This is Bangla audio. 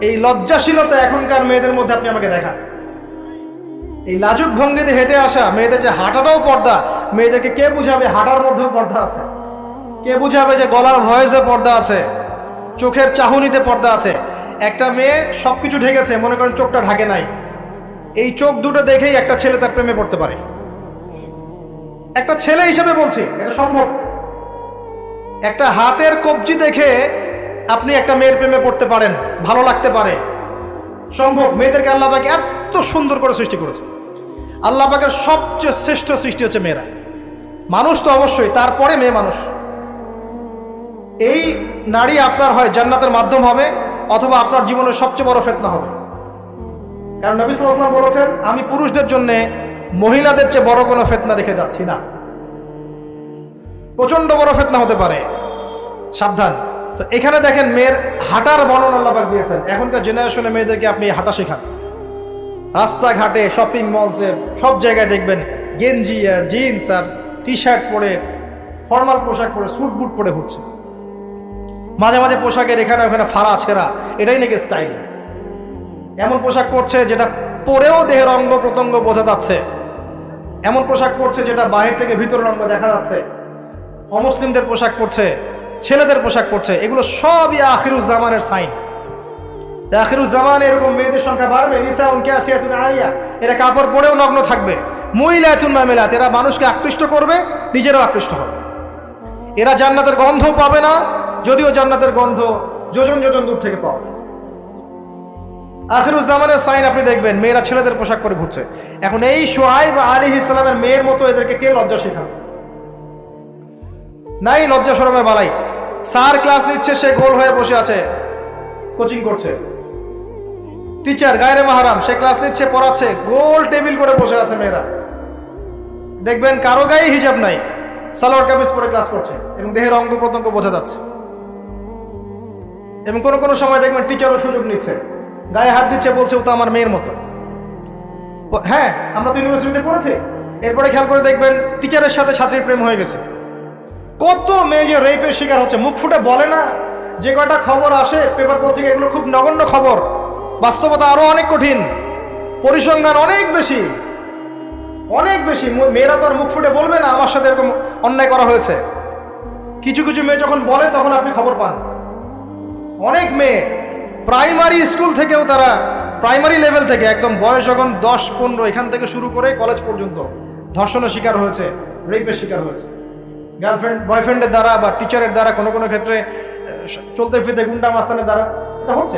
এই লজ্জাশীলতা এখনকার মেয়েদের মধ্যে আপনি আমাকে দেখান। এই লাজুক ভঙ্গিতে হেঁটে আসা মেয়েদের যে হাঁটাটাও পর্দা, মেয়েদেরকে কে বুঝাবে হাঁটার মধ্যেও পর্দা আছে? কে বুঝাবে যে গলার ভয়েসে পর্দা আছে, চোখের চাহনিতে পর্দা আছে? একটা মেয়ে সবকিছু ঢেকেছে, মনে করেন চোখটা ঢাকে নাই, এই চোখ দুটো দেখেই একটা ছেলে তার প্রেমে পড়তে পারে। একটা ছেলে হিসেবে বলছি, এটা সম্ভব। একটা হাতের কবজি দেখে আপনি একটা মেয়ের প্রেমে পড়তে পারেন, ভালো লাগতে পারে, সম্ভব। মেয়েদেরকে আল্লাহ পাক এত সুন্দর করে সৃষ্টি করেছে। আল্লাহ পাকের সবচেয়ে শ্রেষ্ঠ সৃষ্টি হচ্ছে মেয়েরা। মানুষ তো অবশ্যই, তারপরে মেয়ে মানুষ। এই নারী আপনার হয় জান্নাতের মাধ্যম হবে, অথবা আপনার জীবনের সবচেয়ে বড় ফিতনা হবে। কারণ নবী সাল্লাল্লাহু আলাইহি ওয়াসাল্লাম বলেছেন, আমি পুরুষদের জন্য মহিলাদের চেয়ে বড় কোনো ফিতনা রেখে যাচ্ছি না। প্রচন্ড বড় ফিতনা হতে পারে, সাবধান। তো এখানে দেখেন মেয়ের হাঁটার বর্ণনা আল্লাহ পাক দিয়েছেন। এখনকার জেনারেশনে মেয়েদেরকে আপনি হাঁটা শেখান, রাস্তাঘাটে, শপিং মলসে, সব জায়গায় দেখবেন গেঞ্জি আর জিন্স আর টি শার্ট পরে, ফর্মাল পোশাক পরে, স্যুট বুট পরে ঘুরছে। মাঝে মাঝে পোশাকের এখানে ওখানে ফাড়া ছেঁড়া, এটাই নাকি স্টাইল। এমন পোশাক পরছে যেটা পরেও দেহের অঙ্গ প্রত্যঙ্গ বোঝা যাচ্ছে, এমন পোশাক পরছে যেটা বাহির থেকে ভিতরের অঙ্গ দেখা যাচ্ছে। অমুসলিমদের পোশাক পরছে, ছেলেদের পোশাক পরছে, এগুলো সবই আখিরুজ জামানের সাইন। আখিরুজ জামানে এরকম মেয়েদের সংখ্যা বাড়বে। নিসাউন কাসিয়াতুন আরিয়া, এরা কাপড় পরেও নগ্ন থাকবে। মুইলাতুন মামিলাত, এরা মানুষকে আকৃষ্ট করবে, নিজেরাও আকৃষ্ট হবে। এরা জান্নাতের গন্ধও পাবে না, যদিও জান্নাতের গন্ধ যোজন যোজন দূর থেকে পাবে। আখিরুজ জামানের সাইন আপনি দেখবেন, মেয়েরা ছেলেদের পোশাক পরে ঘুরছে। এখন এই শুআয়ব আলাইহিস সালামের মেয়ের মতো এদেরকে কে লজ্জা শেখাবে? নাই লজ্জা শরমের বালাই। স্যার ক্লাস নিচ্ছে, সে গোল হয়ে বসে আছে, কোচিং করছে। টিচার গায়রে মাহরাম, সে ক্লাস নিচ্ছে, পড়াচ্ছে, গোল টেবিল করে বসে আছে মেয়েরা। দেখবেন কারো গায়ে হিজাব নাই, সালোয়ার কামিজ পরে ক্লাস করছে এবং দেহের অঙ্গ প্রত্যঙ্গ বোঝা যাচ্ছে। এবং কোনো কোনো সময় দেখবেন টিচারও সুযোগ নিচ্ছে, গায়ে হাত দিচ্ছে, বলছে ও তো আমার মেয়ের মতো। হ্যাঁ, আমরা তো ইউনিভার্সিটিতে পড়েছি। এরপরে খেয়াল করে দেখবেন টিচারের সাথে ছাত্রীর প্রেম হয়ে গেছে। কত মেয়ে যে রেপের শিকার হচ্ছে, মুখ ফুটে বলে না। যে কয়টা খবর আসে পেপার পত্রিকা, এগুলো খুব নগণ্য খবর, বাস্তবতা আরো অনেক কঠিন, পরিসংখ্যান অনেক বেশি, অনেক বেশি। মেয়েরা তো আর মুখ ফুটে বলবে না আমার সাথে এরকম অন্যায় করা হয়েছে। কিছু কিছু মেয়ে যখন বলে তখন আপনি খবর পান। অনেক মেয়ে প্রাইমারি স্কুল থেকেও, তারা প্রাইমারি লেভেল থেকে একদম বয়স যখন 10-15 এখান থেকে শুরু করে কলেজ পর্যন্ত ধর্ষণের শিকার হয়েছে, রেপের শিকার হয়েছে। গার্লফ্রেন্ড বয়ফ্রেন্ডের দ্বারা বা টিচারের দ্বারা, কোনো কোনো ক্ষেত্রে চলতে ফিরতে গুন্ডা মাস্তানের দ্বারা এটা হচ্ছে।